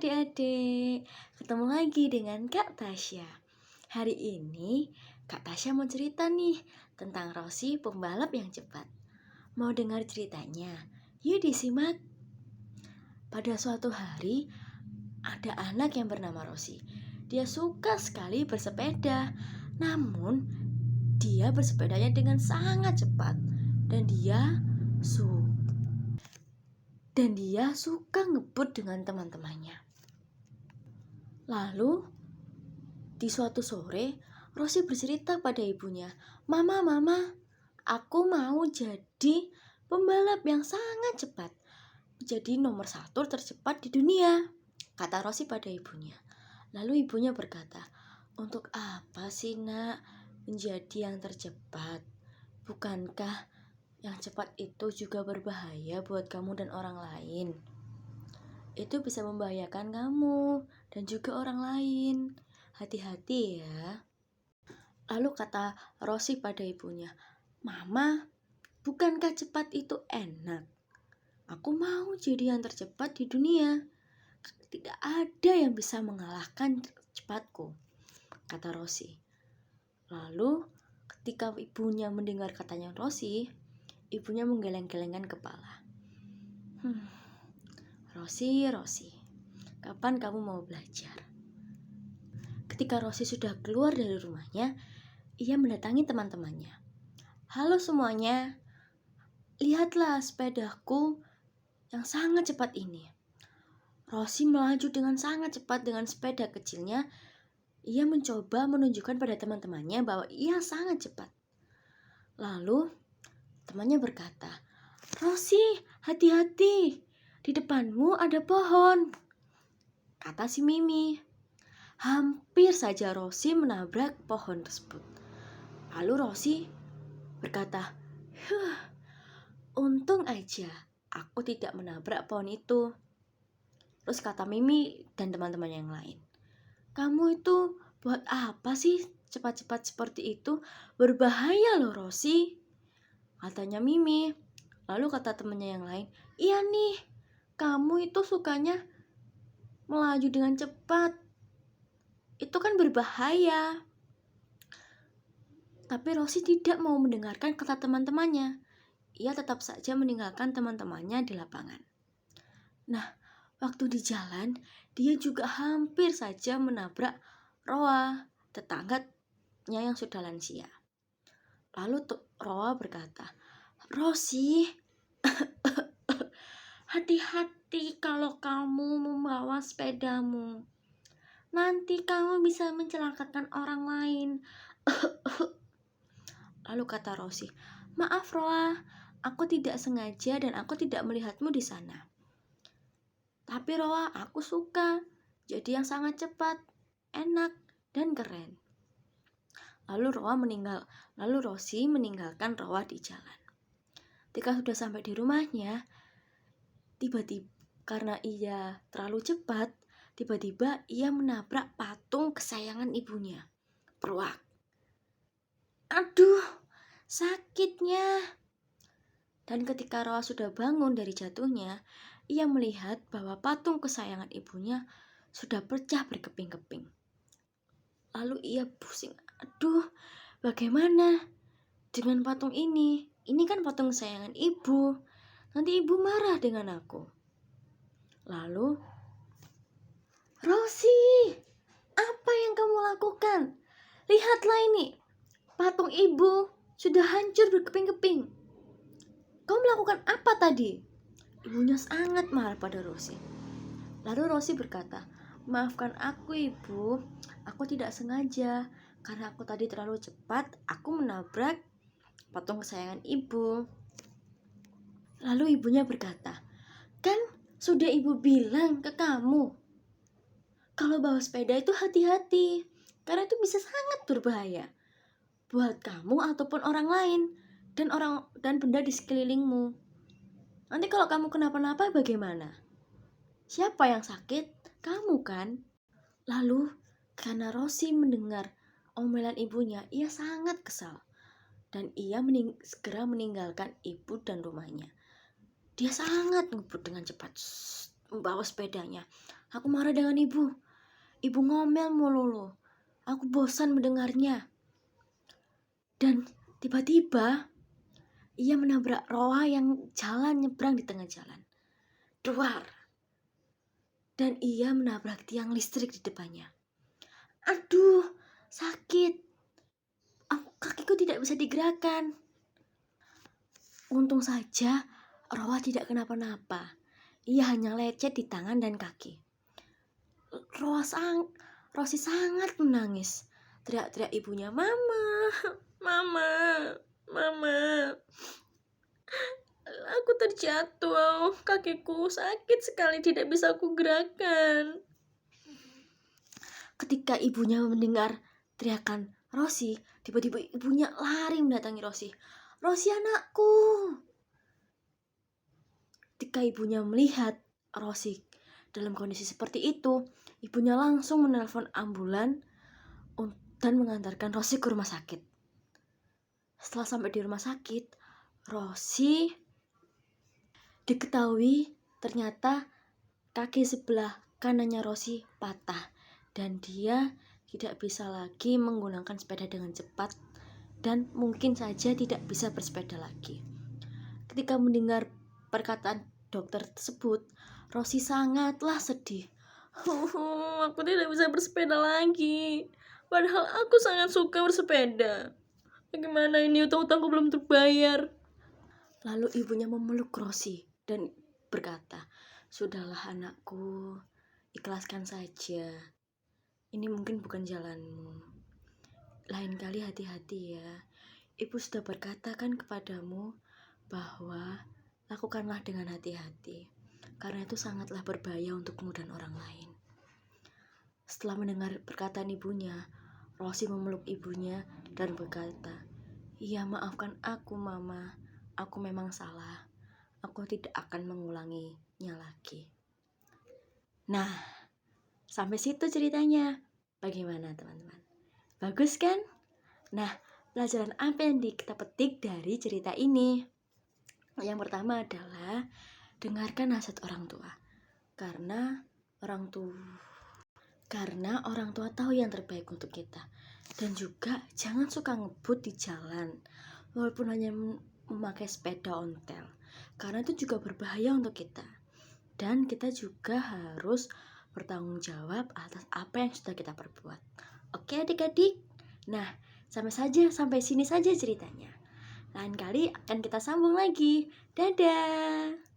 adik-adik, ketemu lagi dengan Kak Tasya. Hari ini Kak Tasya mau cerita nih tentang Rosi pembalap yang cepat. Mau dengar ceritanya? Yuk disimak. Pada suatu hari, ada anak yang bernama Rosi. Dia suka sekali bersepeda, namun dia bersepedanya dengan sangat cepat dan dia suka ngebut dengan teman-temannya. Lalu, di suatu sore, Rosi bercerita pada ibunya, Mama, aku mau jadi pembalap yang sangat cepat. Jadi nomor 1 tercepat di dunia, kata Rosi pada ibunya. Lalu ibunya berkata, untuk apa sih nak menjadi yang tercepat? Bukankah yang cepat itu juga berbahaya buat kamu dan orang lain? Itu bisa membahayakan kamu dan juga orang lain. Hati-hati ya. Lalu kata Rosi pada ibunya, Mama, bukankah cepat itu enak? Aku mau jadi yang tercepat di dunia. Tidak ada yang bisa mengalahkan cepatku, kata Rosi. Lalu ketika ibunya mendengar katanya Rosi, ibunya menggeleng-gelengkan kepala. Rosi, kapan kamu mau belajar? Ketika Rosi sudah keluar dari rumahnya, ia mendatangi teman-temannya. Halo semuanya, lihatlah sepedaku yang sangat cepat ini. Rosi melaju dengan sangat cepat dengan sepeda kecilnya. Ia mencoba menunjukkan pada teman-temannya bahwa ia sangat cepat. Lalu temannya berkata, Rosi, hati-hati, di depanmu ada pohon, kata si Mimi. Hampir saja Rosi menabrak pohon tersebut. Lalu Rosi berkata, untung aja aku tidak menabrak pohon itu. Terus kata Mimi dan teman-teman yang lain, kamu itu buat apa sih cepat-cepat seperti itu? Berbahaya loh Rosi, katanya Mimi. Lalu kata temannya yang lain, iya nih, kamu itu sukanya melaju dengan cepat. Itu kan berbahaya. Tapi Rosi tidak mau mendengarkan kata teman-temannya. Ia tetap saja meninggalkan teman-temannya di lapangan. Nah, waktu di jalan, dia juga hampir saja menabrak Roa, tetangganya yang sudah lansia. Lalu Roa berkata, Rosi, hati-hati kalau kamu membawa sepedamu. Nanti kamu bisa mencelakakan orang lain. Lalu kata Rosi, maaf Roa, aku tidak sengaja dan aku tidak melihatmu di sana. Tapi Roa, aku suka jadi yang sangat cepat, enak, dan keren. Lalu Rosi meninggalkan Roa di jalan. Ketika sudah sampai di rumahnya, tiba-tiba karena ia terlalu cepat, tiba-tiba ia menabrak patung kesayangan ibunya. Pruak. Aduh, sakitnya. Dan ketika Roa sudah bangun dari jatuhnya, ia melihat bahwa patung kesayangan ibunya sudah pecah berkeping-keping. Lalu ia pusing. Aduh, bagaimana dengan patung ini? Ini kan patung kesayangan ibu. Nanti ibu marah dengan aku. Lalu, Rosi, apa yang kamu lakukan? Lihatlah ini, patung ibu sudah hancur berkeping-keping. Kamu melakukan apa tadi? Ibunya sangat marah pada Rosi. Lalu Rosi berkata, maafkan aku ibu, aku tidak sengaja. Karena aku tadi terlalu cepat, aku menabrak patung kesayangan ibu. Lalu ibunya berkata, kan sudah ibu bilang ke kamu, kalau bawa sepeda itu hati-hati, karena itu bisa sangat berbahaya buat kamu ataupun orang lain dan benda di sekelilingmu. Nanti kalau kamu kenapa-napa bagaimana? Siapa yang sakit? Kamu kan? Lalu karena Rosi mendengar omelan ibunya, ia sangat kesal dan ia segera meninggalkan ibu dan rumahnya. Dia sangat ngebut dengan cepat, membawa sepedanya. Aku marah dengan ibu. Ibu ngomel mulu. Aku bosan mendengarnya. Dan tiba-tiba ia menabrak Roa yang jalan nyebrang di tengah jalan. Duar. Dan ia menabrak tiang listrik di depannya. Aduh, sakit. Kakiku tidak bisa digerakkan. Untung saja Roa tidak kenapa-napa. Ia hanya lecet di tangan dan kaki. Rosi sangat menangis. Teriak-teriak ibunya, "Mama, mama, mama. Aku terjatuh, kakiku sakit sekali, tidak bisa aku gerakkan." Ketika ibunya mendengar teriakan Rosi, tiba-tiba ibunya lari mendatangi Rosi. "Rosi, anakku." Ketika ibunya melihat Rosi dalam kondisi seperti itu, ibunya langsung menelpon ambulan dan mengantarkan Rosi ke rumah sakit. Setelah sampai di rumah sakit, Rosi diketahui ternyata kaki sebelah kanannya Rosi patah dan dia tidak bisa lagi menggunakan sepeda dengan cepat dan mungkin saja tidak bisa bersepeda lagi. Ketika mendengar perkataan dokter tersebut, Rosi sangatlah sedih. Aku tidak bisa bersepeda lagi. Padahal aku sangat suka bersepeda. Bagaimana ini, utang-utangku belum terbayar. Lalu ibunya memeluk Rosi dan berkata, "Sudahlah anakku, ikhlaskan saja. Ini mungkin bukan jalanmu. Lain kali hati-hati ya. Ibu sudah berkata kan kepadamu bahwa lakukanlah dengan hati-hati, karena itu sangatlah berbahaya untukmu dan orang lain." Setelah mendengar perkataan ibunya, Rosi memeluk ibunya dan berkata, "Iya, maafkan aku, Mama. Aku memang salah. Aku tidak akan mengulanginya lagi." Nah, sampai situ ceritanya. Bagaimana teman-teman? Bagus kan? Nah, pelajaran apa yang kita petik dari cerita ini? Yang pertama adalah dengarkan nasihat orang tua. Karena orang tua tahu yang terbaik untuk kita. Dan juga jangan suka ngebut di jalan, walaupun hanya memakai sepeda ontel, karena itu juga berbahaya untuk kita. Dan kita juga harus bertanggung jawab atas apa yang sudah kita perbuat. Oke adik-adik? Nah, sampai sini saja ceritanya. Lain kali akan kita sambung lagi. Dadah!